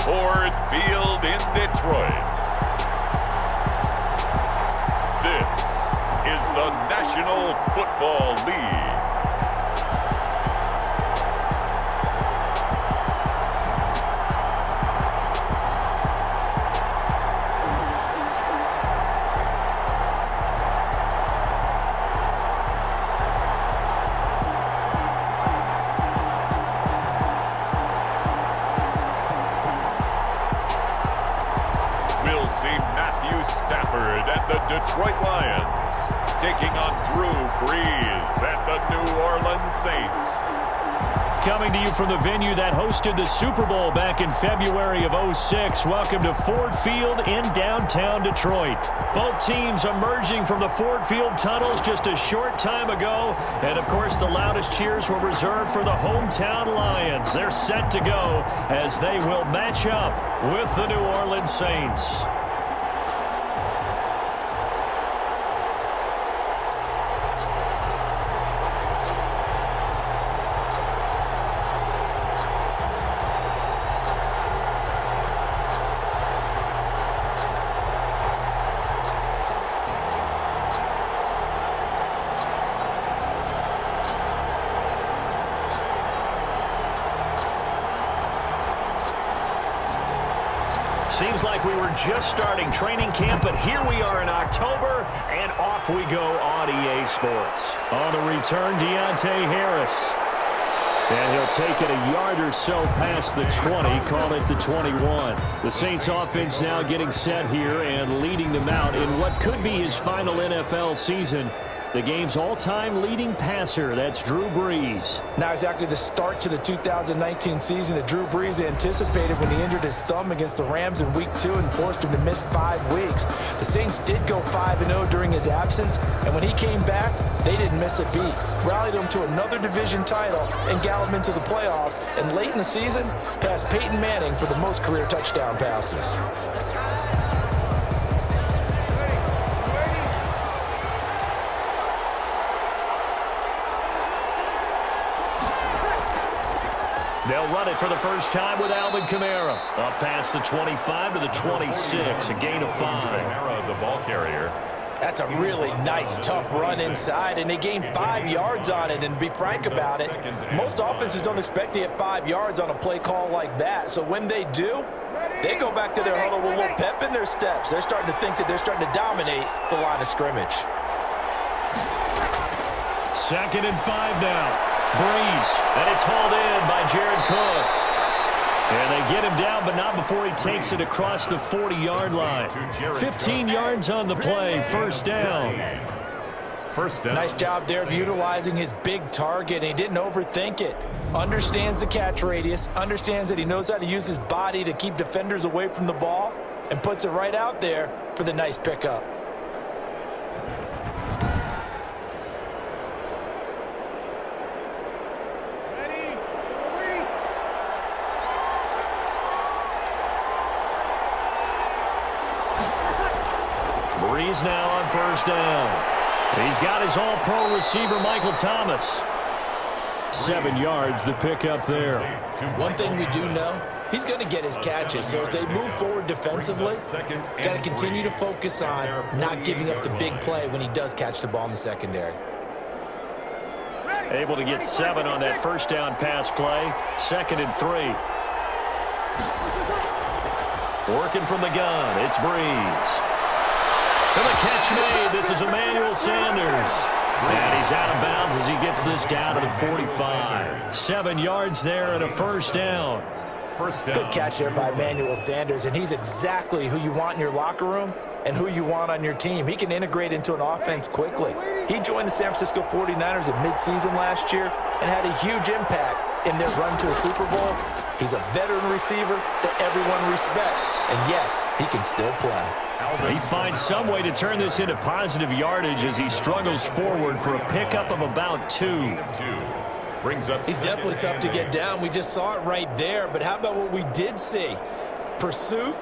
Ford Field in Detroit. This is the National Football League. Detroit Lions taking on Drew Brees and the New Orleans Saints. Coming to you from the venue that hosted the Super Bowl back in February of '06. Welcome to Ford Field in downtown Detroit. Both teams emerging from the Ford Field tunnels just a short time ago. And, of course, the loudest cheers were reserved for the hometown Lions. They're set to go as they will match up with the New Orleans Saints. Seems like we were just starting training camp, but here we are in October, and off we go on EA Sports. On the return, Deontay Harris. And he'll take it a yard or so past the 20, call it the 21. The Saints offense now getting set here and leading them out in what could be his final NFL season. The game's all-time leading passer, that's Drew Brees. Not exactly the start to the 2019 season that Drew Brees anticipated when he injured his thumb against the Rams in Week 2 and forced him to miss 5 weeks. The Saints did go 5-0 during his absence, and when he came back, they didn't miss a beat. Rallied him to another division title and got him into the playoffs, and late in the season, passed Peyton Manning for the most career touchdown passes. They'll run it for the first time with Alvin Kamara. Up past the 25 to the 26, a gain of 5. Kamara, the ball carrier. That's a really nice, tough run inside, and they gained 5 yards on it. And to be frank about it, most offenses don't expect to get 5 yards on a play call like that. So when they do, they go back to their huddle with a little pep in their steps. They're starting to think that they're starting to dominate the line of scrimmage. 2nd and 5 now. Brees, and it's hauled in by Jared Cook. And they get him down, but not before he takes it across the 40-yard line. 15 yards on the play, first down. Nice job there of utilizing his big target. He didn't overthink it. Understands the catch radius, understands that he knows how to use his body to keep defenders away from the ball, and puts it right out there for the nice pickup. Brees now on first down. He's got his all-pro receiver, Michael Thomas. 7 yards, the pickup there. One thing we do know, he's going to get his catches. So as they move forward defensively, got to continue to focus on not giving up the big play when he does catch the ball in the secondary. Able to get 7 on that first down pass play. 2nd and 3. Working from the gun, it's Brees. And the catch made. This is Emmanuel Sanders. And he's out of bounds as he gets this down to the 45. 7 yards there and a first down. Good catch there by Emmanuel Sanders, and he's exactly who you want in your locker room and who you want on your team. He can integrate into an offense quickly. He joined the San Francisco 49ers at midseason last year and had a huge impact in their run to the Super Bowl. He's a veteran receiver that everyone respects, and yes, he can still play. He finds some way to turn this into positive yardage as he struggles forward for a pickup of about 2. He's definitely tough to get down. We just saw it right there, but how about what we did see? Pursuit,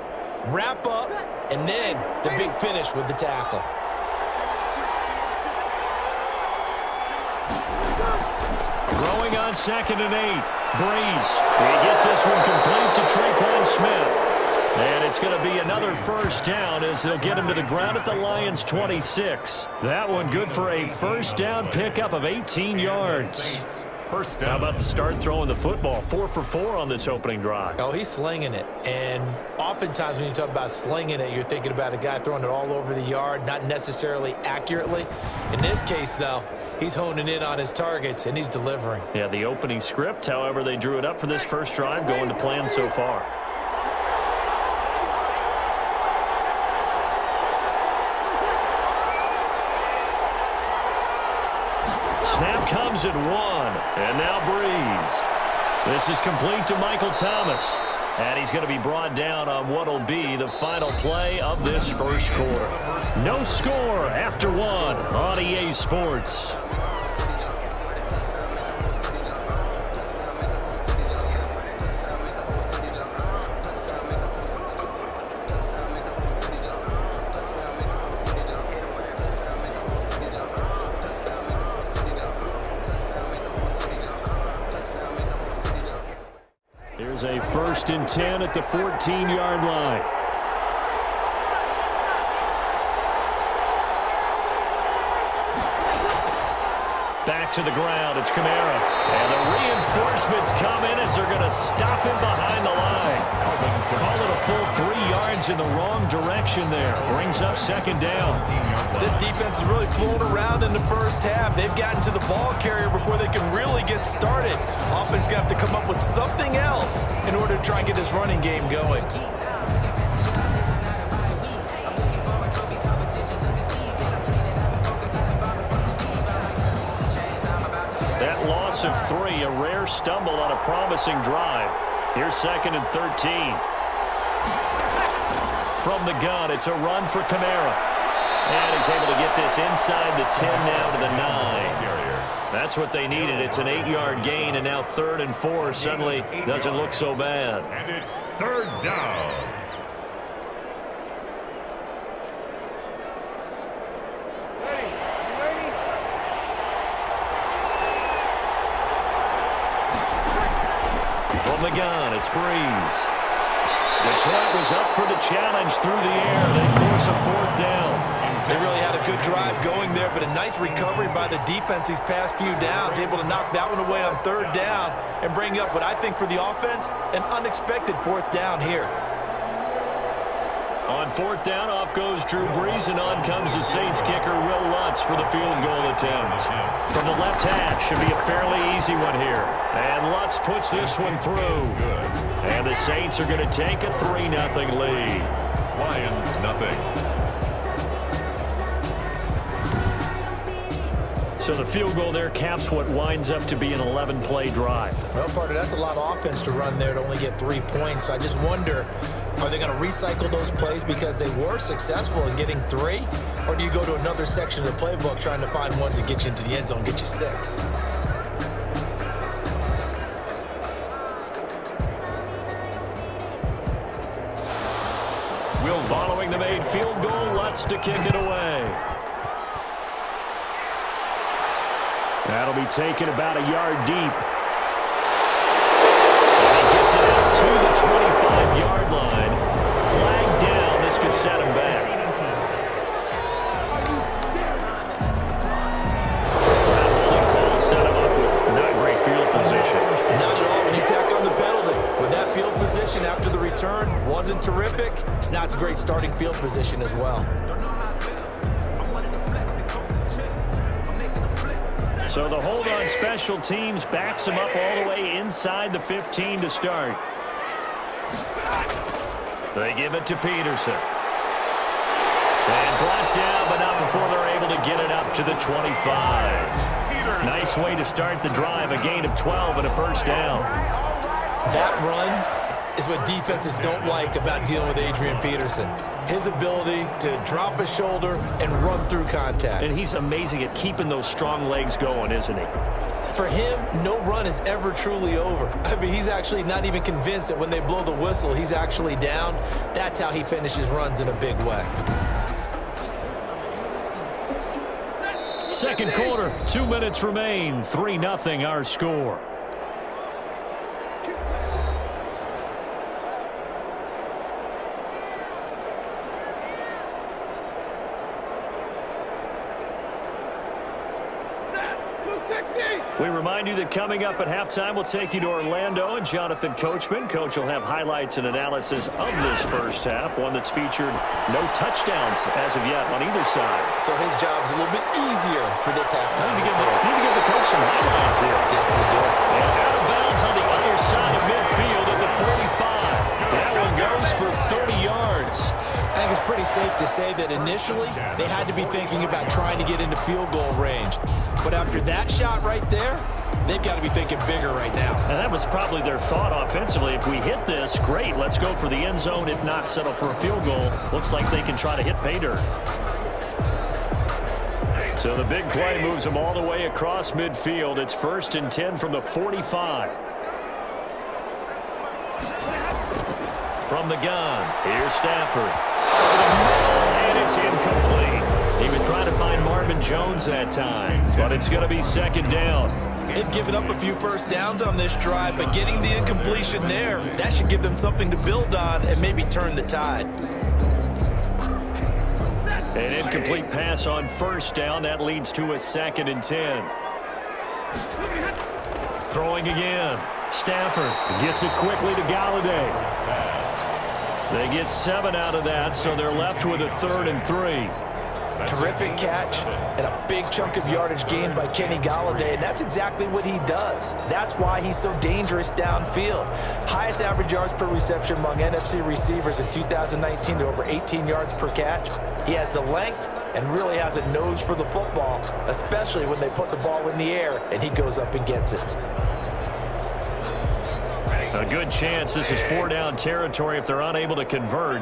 wrap up, and then the big finish with the tackle. Throwing on 2nd and 8. Breeze. He gets this one complete to Traquan Smith. And it's going to be another first down as they'll get him to the ground at the Lions' 26. That one good for a first down pickup of 18 yards. First down. How about the start throwing the football? 4 for 4 on this opening drive. Oh, he's slinging it. And oftentimes when you talk about slinging it, you're thinking about a guy throwing it all over the yard, not necessarily accurately. In this case, though, he's honing in on his targets, and he's delivering. Yeah, the opening script, however, they drew it up for this first drive, going to plan so far. Snap comes at 1, and now Breeze. This is complete to Michael Thomas, and he's going to be brought down on what will be the final play of this first quarter. No score after 1 on EA Sports. Here's a 1st and 10 at the 14-yard line. Back to the ground. It's Kamara. And the reinforcements come in as they're going to stop him behind the line. Call it a full 3 yards in the wrong direction there. Brings up 2nd down. This defense is really fooling around in the first half. They've gotten to the ball carrier before they can really get started. Offense going to have to come up with something else in order to try and get this running game going. That loss of 3, a rare stumble on a promising drive. Here's 2nd and 13. From the gun, it's a run for Kamara. And he's able to get this inside the 10 now to the 9. That's what they needed. It's an 8-yard gain, and now 3rd and 4 suddenly doesn't look so bad. And it's 3rd down. From the gun, it's Breeze. Detroit was up for the challenge through the air. They force a 4th down. They really had a good drive going there, but a nice recovery by the defense these past few downs, able to knock that one away on 3rd down and bring up what I think for the offense, an unexpected 4th down here. On 4th down, off goes Drew Brees, and on comes the Saints kicker, Will Lutz, for the field goal attempt. From the left hash, should be a fairly easy one here. And Lutz puts this one through. And the Saints are going to take a 3-0 lead. Lions, nothing. So the field goal there caps what winds up to be an 11-play drive. Well, partner, that's a lot of offense to run there to only get 3 points. So I just wonder, are they going to recycle those plays because they were successful in getting 3? Or do you go to another section of the playbook trying to find ones that get you into the end zone, get you 6? Following the made field goal, Lutz to kick it away. That'll be taken about a yard deep. And he gets it out to the 25-yard line. Flag down. This could set him back. That holding call set him up with not great field position. Not at all when you tack on the penalty. With that field position after the return wasn't terrific, it's not a great starting field position as well. So the hold on special teams backs him up all the way inside the 15 to start. They give it to Peterson. And brought down, but not before they're able to get it up to the 25. Nice way to start the drive, a gain of 12 and a first down. That run is what defenses don't like about dealing with Adrian Peterson. His ability to drop a shoulder and run through contact. And he's amazing at keeping those strong legs going, isn't he? For him, no run is ever truly over. I mean, he's actually not even convinced that when they blow the whistle, he's actually down. That's how he finishes runs in a big way. Second quarter, 2 minutes remain. 3-0 our score. We remind you that coming up at halftime, we'll take you to Orlando and Jonathan Coachman. Coach will have highlights and analysis of this first half, one that's featured no touchdowns as of yet on either side. So his job's a little bit easier for this halftime. Need to give the coach some highlights here. Yes, we do. And out of bounds on the other side of midfield at the 45. That one goes for 30 yards. I think it's pretty safe to say that initially they had to be thinking about trying to get into field goal range. But after that shot right there, they've got to be thinking bigger right now. And that was probably their thought offensively. If we hit this, great, let's go for the end zone. If not, settle for a field goal. Looks like they can try to hit pay dirt. So the big play moves them all the way across midfield. It's 1st and 10 from the 45. From the gun, here's Stafford. And it's incomplete. He was trying to find Marvin Jones that time, but it's going to be 2nd down. They've given up a few first downs on this drive, but getting the incompletion there, that should give them something to build on and maybe turn the tide. An incomplete pass on 1st down. That leads to a 2nd and 10. Throwing again. Stafford gets it quickly to Galladay. They get 7 out of that, so they're left with a 3rd and 3. Terrific catch and a big chunk of yardage gained by Kenny Galladay, and that's exactly what he does. That's why he's so dangerous downfield. Highest average yards per reception among NFC receivers in 2019 to over 18 yards per catch. He has the length and really has a nose for the football, especially when they put the ball in the air and he goes up and gets it. A good chance this is 4-down territory if they're unable to convert.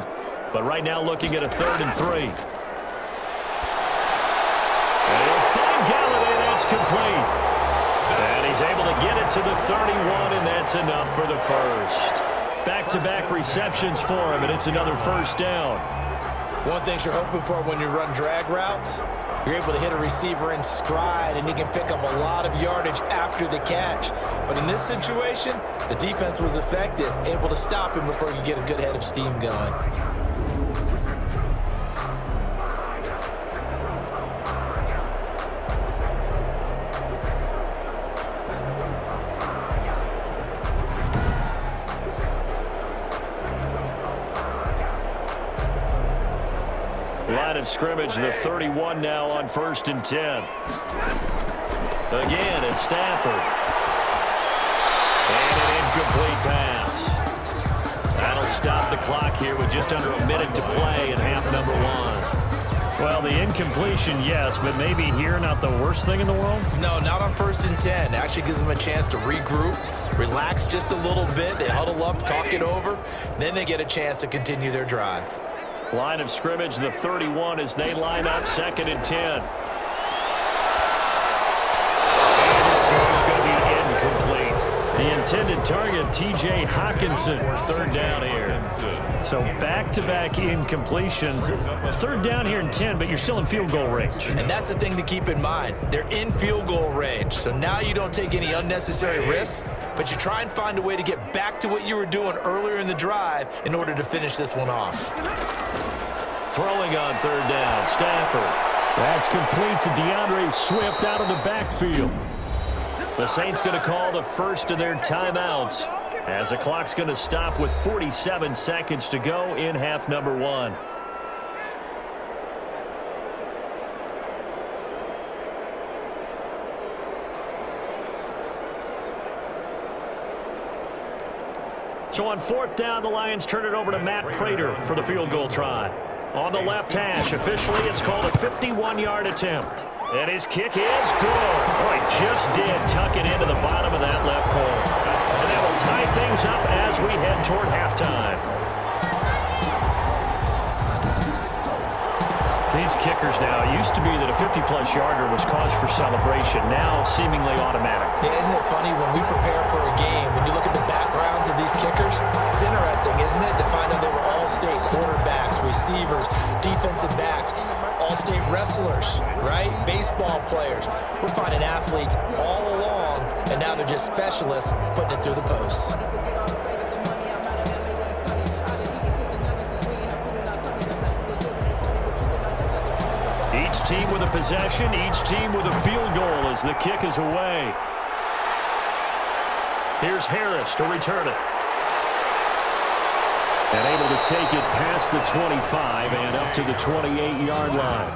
But right now looking at a 3rd and 3. And he'll find Galladay. That's complete. And he's able to get it to the 31, and that's enough for the first. Back-to-back receptions for him, and it's another 1st down. One thing you're hoping for when you run drag routes, you're able to hit a receiver in stride, and he can pick up a lot of yardage after the catch. But in this situation, the defense was effective, able to stop him before he could get a good head of steam going. Line of scrimmage, the 31 now on 1st and 10. Again, it's Stafford. And an incomplete pass. That'll stop the clock here with just under a minute to play in half number 1. Well, the incompletion, yes, but maybe here not the worst thing in the world? No, not on 1st and 10. Actually gives them a chance to regroup, relax just a little bit. They huddle up, talk it over. Then they get a chance to continue their drive. Line of scrimmage, the 31 as they line up, 2nd and 10. And this throw is going to be incomplete. The intended target, T.J. Hawkinson, 3rd down here. So back-to-back incompletions. 3rd down here in 10, but you're still in field goal range. And that's the thing to keep in mind. They're in field goal range. So now you don't take any unnecessary risks, but you try and find a way to get back to what you were doing earlier in the drive in order to finish this one off. Throwing on 3rd down, Stafford. That's complete to DeAndre Swift out of the backfield. The Saints going to call the first of their timeouts as the clock's going to stop with 47 seconds to go in half number 1. So on 4th down, the Lions turn it over to Matt Prater for the field goal try. On the left hash, officially it's called a 51-yard attempt. And his kick is good. Boy, just did tuck it into the bottom of that left corner. And that will tie things up as we head toward halftime. These kickers now, it used to be that a 50-plus yarder was cause for celebration. Now seemingly automatic. Yeah, isn't it funny when we prepare for a game, when you look at the backgrounds of these kickers, it's interesting, isn't it, to find out they were all-state quarterbacks, receivers, defensive backs, all-state wrestlers, right? Baseball players. We're finding athletes all along, and now they're just specialists putting it through the posts. Each team with a possession, each team with a field goal as the kick is away. Here's Harris to return it. And able to take it past the 25 and up to the 28-yard line.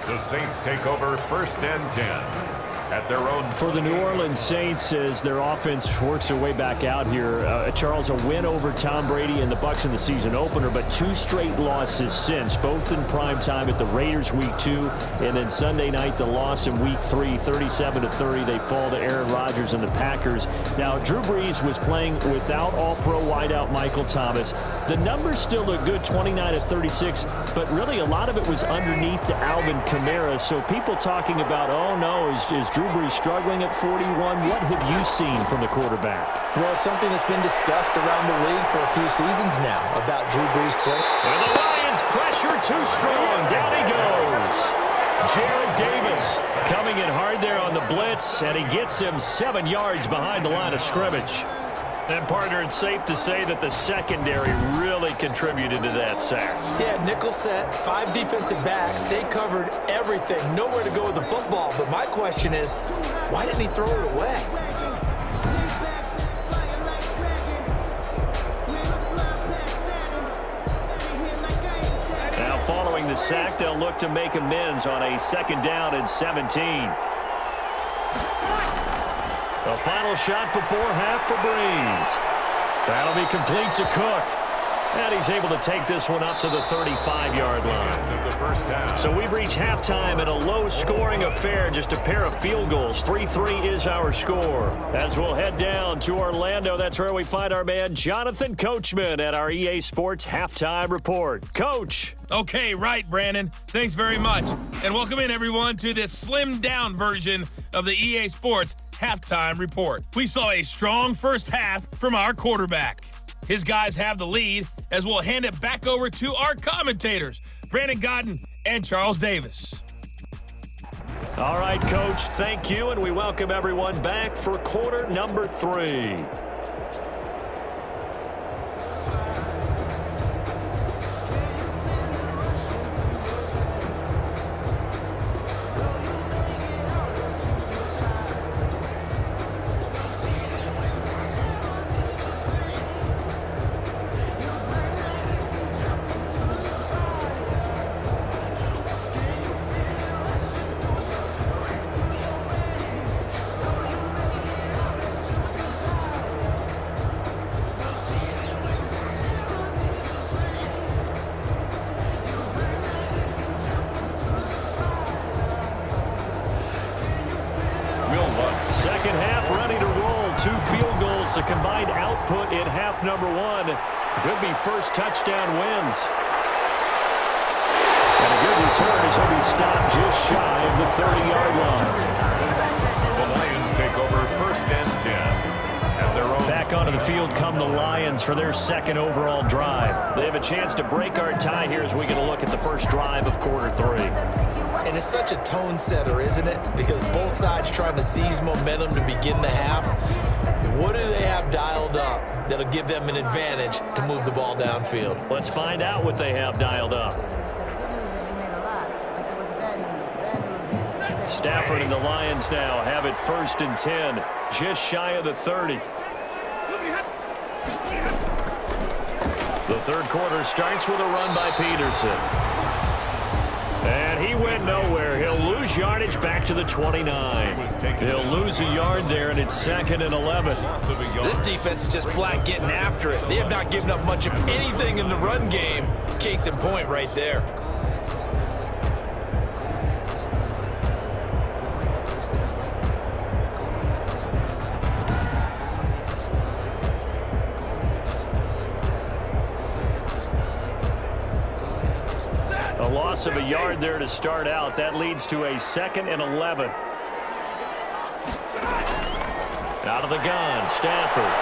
The Saints take over 1st and 10. At their own. For the New Orleans Saints, as their offense works their way back out here, Charles, a win over Tom Brady and the Bucs in the season opener, but 2 straight losses since, both in prime time at the Raiders week 2, and then Sunday night the loss in week 3, 37-30. They fall to Aaron Rodgers and the Packers. Now, Drew Brees was playing without all-pro wideout Michael Thomas. The numbers still look good, 29-36, but really a lot of it was underneath to Alvin Kamara. So people talking about, oh no, is Drew Brees struggling at 41? What have you seen from the quarterback? Well, something that's been discussed around the league for a few seasons now about Drew Brees' throw. And the Lions pressure too strong. Down he goes. Jarrett Davis coming in hard there on the blitz, and he gets him 7 yards behind the line of scrimmage. And, partner, it's safe to say that the secondary really contributed to that sack. Yeah, nickel set, 5 defensive backs. They covered everything. Nowhere to go with the football. But my question is, why didn't he throw it away? Now, following the sack, they'll look to make amends on a 2nd down and 17. The final shot before half for Brees. That'll be complete to Cook. And he's able to take this one up to the 35-yard line. So we've reached halftime in a low-scoring affair, just a pair of field goals. 3-3 is our score. As we'll head down to Orlando, that's where we find our man Jonathan Coachman at our EA Sports Halftime Report. Coach. Okay, right, Brandon. Thanks very much. And welcome in, everyone, to this slimmed-down version of the EA Sports Halftime Report. We saw a strong first half from our quarterback. His guys have the lead as we'll hand it back over to our commentators, Brandon Godden and Charles Davis. All right, Coach, thank you, and we welcome everyone back for quarter number 3. Second half ready to roll. 2 field goals, the combined output in half number 1. Could be first touchdown wins. And a good return as he'll be stopped just shy of the 30-yard line. The Lions take over 1st and 10. At their own. Back onto the field come the Lions for their 2nd overall drive. They have a chance to break our tie here as we get a look at the first drive of quarter 3. And it's such a tone setter, isn't it? Because both sides trying to seize momentum to begin the half. What do they have dialed up that'll give them an advantage to move the ball downfield? Let's find out what they have dialed up. Stafford and the Lions now have it 1st and 10, just shy of the 30. The third quarter starts with a run by Peterson. And he went nowhere. He'll lose yardage back to the 29. He'll lose a yard there, and it's 2nd and 11. This defense is just flat getting after it. They have not given up much of anything in the run game. Case in point right there. A loss of a yard there to start out. That leads to a 2nd and 11. Out of the gun, Stafford.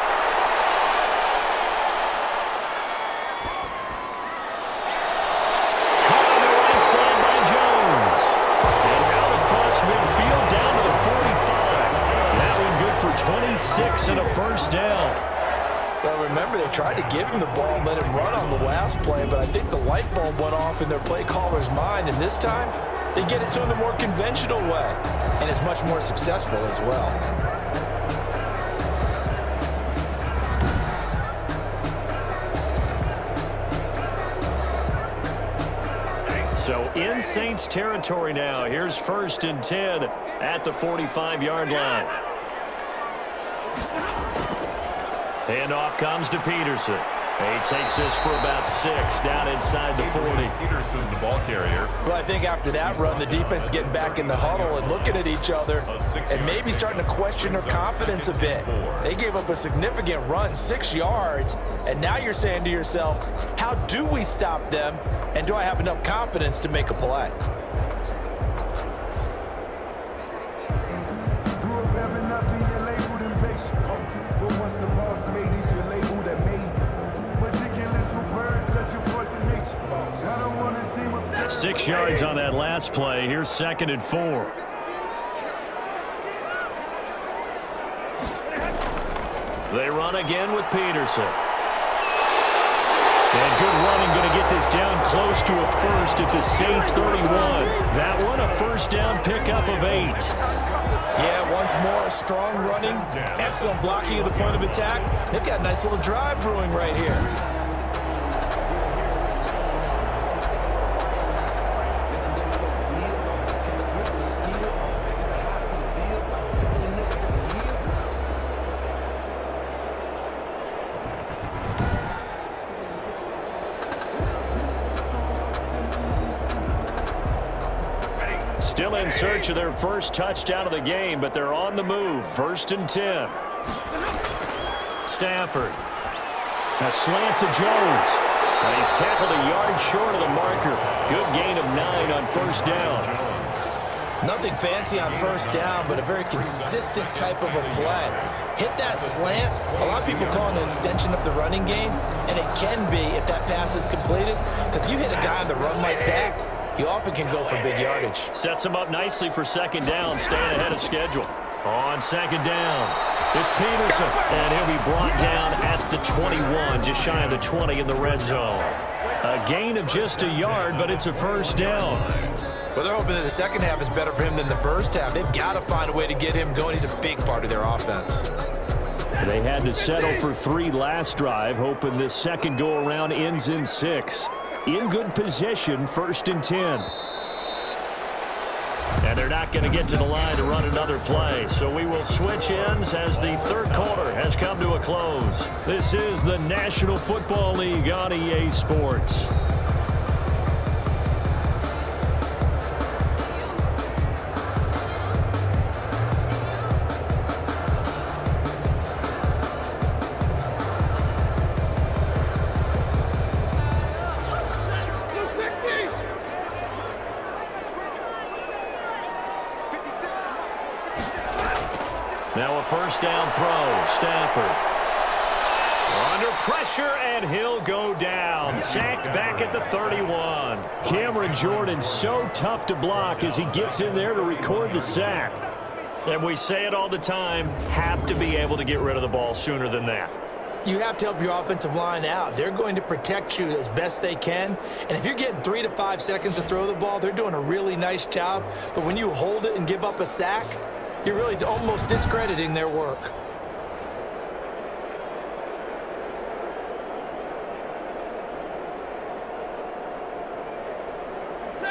Caught on the right side by Jones. And out across midfield down to the 45. That one good for 26 and a first down. Well, remember, they tried to give him the ball and let him run on the last play, but I think the light bulb went off in their play caller's mind, and this time, They get it to him the more conventional way, and is much more successful as well. So in Saints territory now. Here's 1st and 10 at the 45-yard line. Handoff comes to Peterson. He takes this for about 6 down inside the 40. Peterson, the ball carrier. Well, I think after that run, the defense is getting back in the huddle and looking at each other and maybe starting to question their confidence a bit. They gave up a significant run, 6 yards, and now you're saying to yourself, how do we stop them, and do I have enough confidence to make a play? Six yards on that last play. Here's 2nd and 4. They run again with Peterson. And good running, going to get this down close to a first at the Saints 31. That one a first down pickup of 8. Yeah, once more, strong running, excellent blocking of the point of attack. They've got a nice little drive brewing right here. Still in search of their first touchdown of the game, but they're on the move. 1st and 10. Stafford. A slant to Jones. And he's tackled a yard short of the marker. Good gain of 9 on 1st down. Nothing fancy on 1st down, but a very consistent type of a play. Hit that slant. A lot of people call it an extension of the running game, and it can be if that pass is completed, because you hit a guy on the run like that, you often can go for big yardage. Sets him up nicely for 2nd down, staying ahead of schedule. On 2nd down, it's Peterson, and he'll be brought down at the 21, just shy of the 20 in the red zone. A gain of just a yard, but it's a 1st down. Well, they're hoping that the second half is better for him than the first half. They've got to find a way to get him going. He's a big part of their offense. They had to settle for 3 last drive, hoping this second go-around ends in 6. In good position, 1st and 10. And they're not going to get to the line to run another play. So we will switch ends as the 3rd quarter has come to a close. This is the National Football League on EA Sports. Now a 1st down throw. Stafford. Under pressure, and he'll go down. Sacked back at the 31. Cameron Jordan so tough to block as he gets in there to record the sack. And we say it all the time, have to be able to get rid of the ball sooner than that. You have to help your offensive line out. They're going to protect you as best they can. And if you're getting 3 to 5 seconds to throw the ball, they're doing a really nice job. But when you hold it and give up a sack, you're really almost discrediting their work.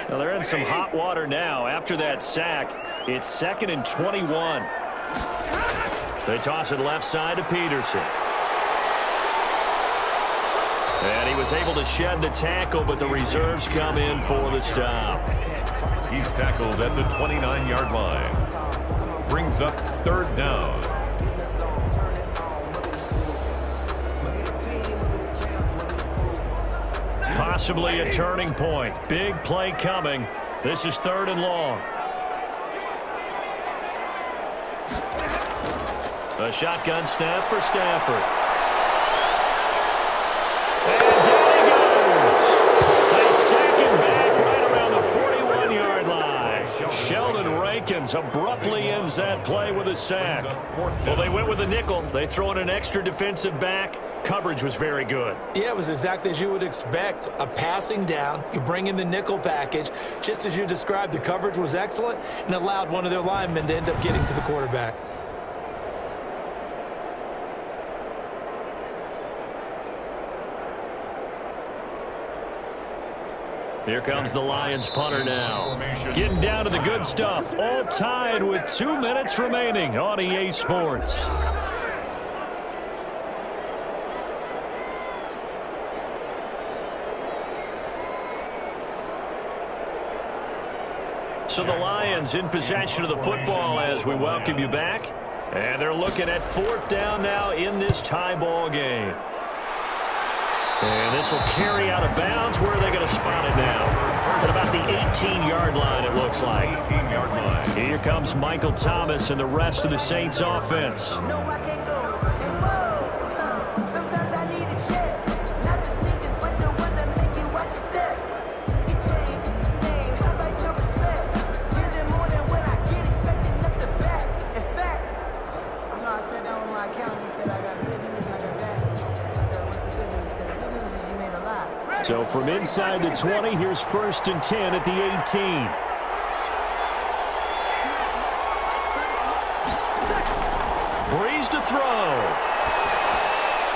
Now they're in some hot water now. After that sack, it's 2nd and 21. They toss it left side to Peterson. And he was able to shed the tackle, but the reserves come in for the stop. He's tackled at the 29-yard line. Brings up 3rd down. Possibly a turning point. Big play coming. This is 3rd and long. A shotgun snap for Stafford. And down he goes. They sack him back right around the 41-yard line. Sheldon Rankins abruptly ends that play with a sack. Well, they went with a nickel. They throw in an extra defensive back. coverage was very good. Yeah, it was exactly as you would expect. A passing down, you bring in the nickel package. Just as you described, the coverage was excellent and allowed one of their linemen to end up getting to the quarterback. Here comes the Lions punter now. Getting down to the good stuff. All tied with 2 minutes remaining on EA Sports. So the Lions in possession of the football as we welcome you back. And they're looking at 4th down now in this tie ball game. And this will carry out of bounds. Where are they going to spot it now? At about the 18-yard line, it looks like. 18-yard line. Here comes Michael Thomas and the rest of the Saints offense. No, I can't go. And whoa, sometimes I need a check. Not the sneakers, but the ones that make you watch your step. Get changed, name, how about your respect? Give them more than what I get, expecting up the back. In fact, I know I sat down with my accountant, he said I got good news and I got bad news. I said, what's the good news? He said, the good news is you made a lot. So from inside the 20, here's 1st and 10 at the 18. Breeze to throw.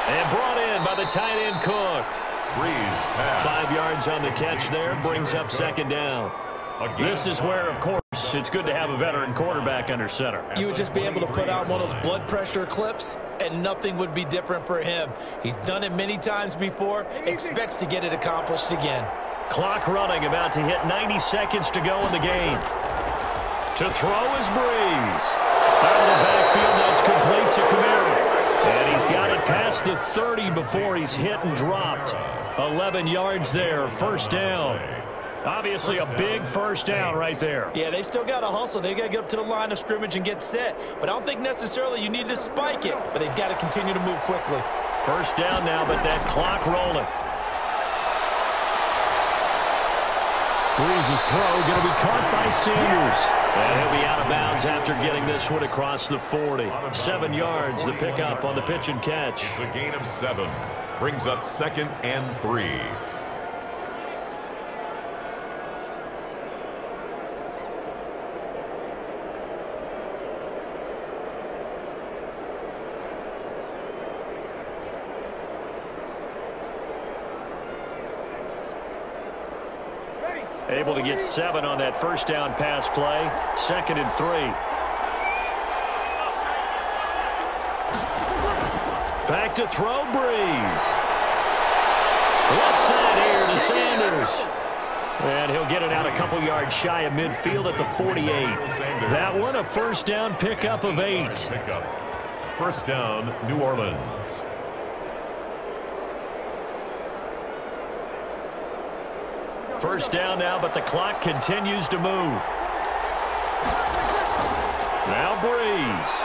And brought in by the tight end Cook. Breeze pass. 5 yards on the catch there, brings up 2nd down. This is where, of course, it's good to have a veteran quarterback under center. You would just be able to put out one of those blood pressure clips, and nothing would be different for him. He's done it many times before, expects to get it accomplished again. Clock running, about to hit 90 seconds to go in the game. To throw is Breeze. Out of the backfield, that's complete to Kamara. And he's got it past the 30 before he's hit and dropped. 11 yards there, 1st down. Obviously a big 1st down right there. Yeah, they still got to hustle. They got to get up to the line of scrimmage and get set. But I don't think necessarily you need to spike it, but they've got to continue to move quickly. 1st down now, but that clock rolling. Breeze's throw going to be caught by Sanders. And he'll be out of bounds after getting this one across the 40. 7 yards, the pickup on the pitch and catch. It's a gain of 7. Brings up 2nd and 3. Able to get 7 on that 1st down pass play. 2nd and 3. Back to throw, Breeze. Left side here to Sanders. And he'll get it out a couple yards shy of midfield at the 48. That one a 1st down pickup of 8. 1st down, New Orleans. First down now, but the clock continues to move. Now Breeze.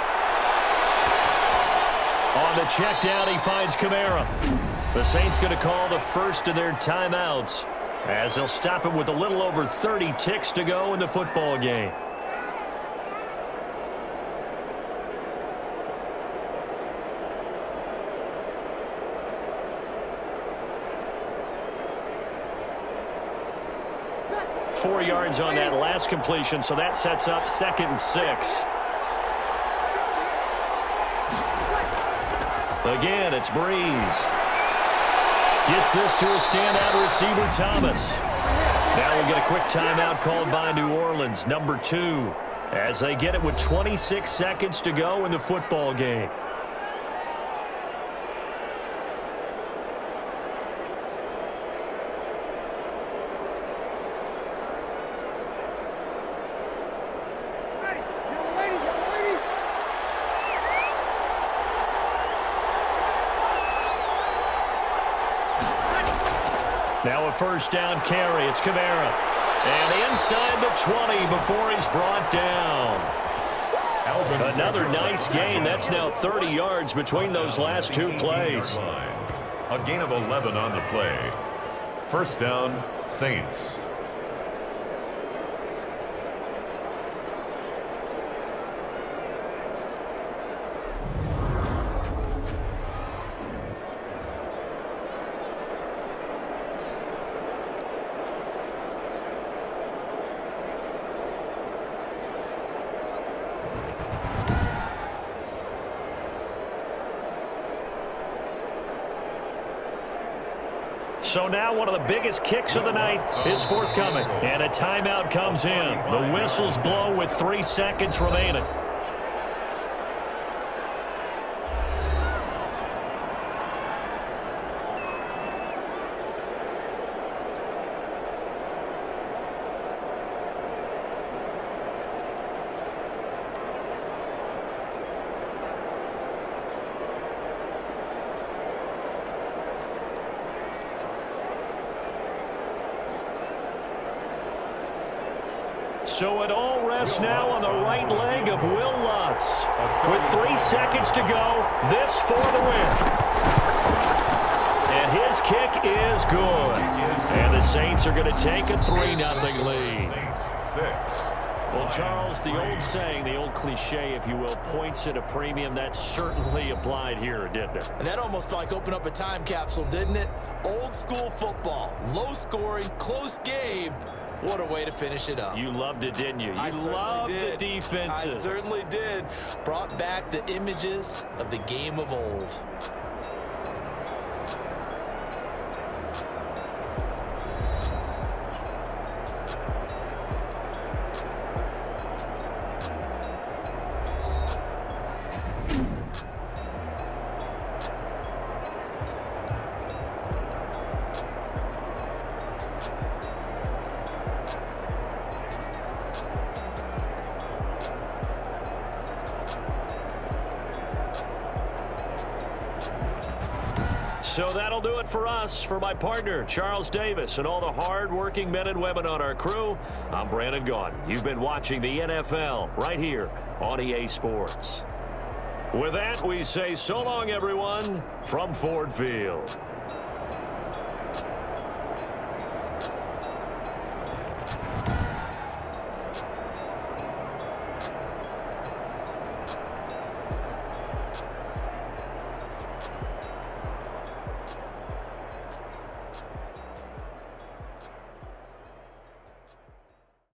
On the check down, he finds Kamara. The Saints going to call the first of their timeouts as they'll stop him with a little over 30 ticks to go in the football game. Four yards on that last completion, so that sets up 2nd and 6. Again, it's Breeze. Gets this to a standout receiver, Thomas. Now we'll get a quick timeout called by New Orleans, number 2, as they get it with 26 seconds to go in the football game. Now a first down carry. It's Kamara. And inside the 20 before he's brought down. Another nice gain. That's now 30 yards between those last 2 plays. A gain of 11 on the play. First down, Saints. So now one of the biggest kicks of the night is forthcoming. And a timeout comes in. The whistles blow with 3 seconds remaining. So it all rests now on the right leg of Will Lutz. With 3 seconds to go, this for the win. And his kick is good. And the Saints are going to take a 3-0 lead. Well, Charles, the old saying, the old cliche, if you will, points at a premium, that certainly applied here, didn't it? And that almost like opened up a time capsule, didn't it? Old school football, low scoring, close game. What a way to finish it up. You loved it, didn't you? You loved the defenses. I certainly did. Brought back the images of the game of old. So that'll do it for us. For my partner, Charles Davis, and all the hard-working men and women on our crew, I'm Brandon Gaudin. You've been watching the NFL right here on EA Sports. With that, we say so long, everyone, from Ford Field.